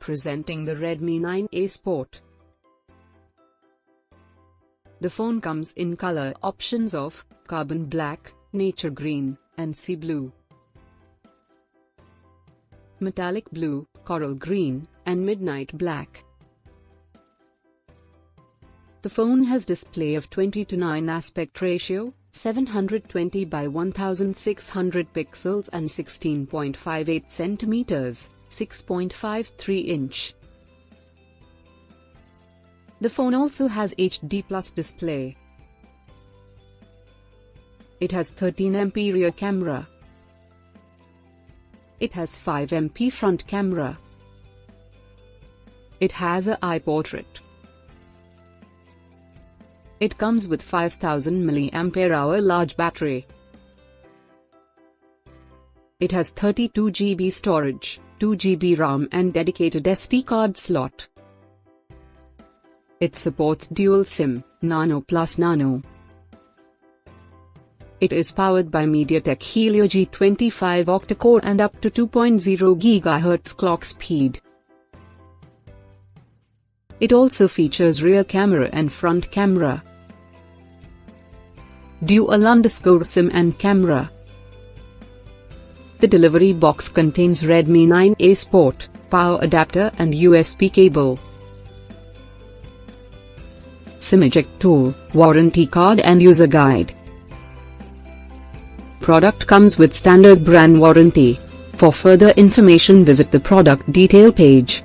Presenting the Redmi 9A Sport. The phone comes in color options of carbon black, nature green, and sea blue, metallic blue, coral green, and midnight black. The phone has display of 20:9 aspect ratio, 720 by 1600 pixels and 16.58 centimeters, 6.53 inch. The phone also has HD+ display. It has 13MP rear camera. It has 5MP front camera. It has a eye portrait. It comes with 5000 mAh large battery. It has 32 GB storage, 2 GB RAM and dedicated SD card slot. It supports dual SIM, nano+nano. It is powered by MediaTek Helio G25 Octa-core and up to 2.0 GHz clock speed. It also features rear camera and front camera, dual_SIM and camera. The delivery box contains Redmi 9A Sport, power adapter and USB cable, SIM eject tool, warranty card and user guide. Product comes with standard brand warranty. For further information visit the product detail page.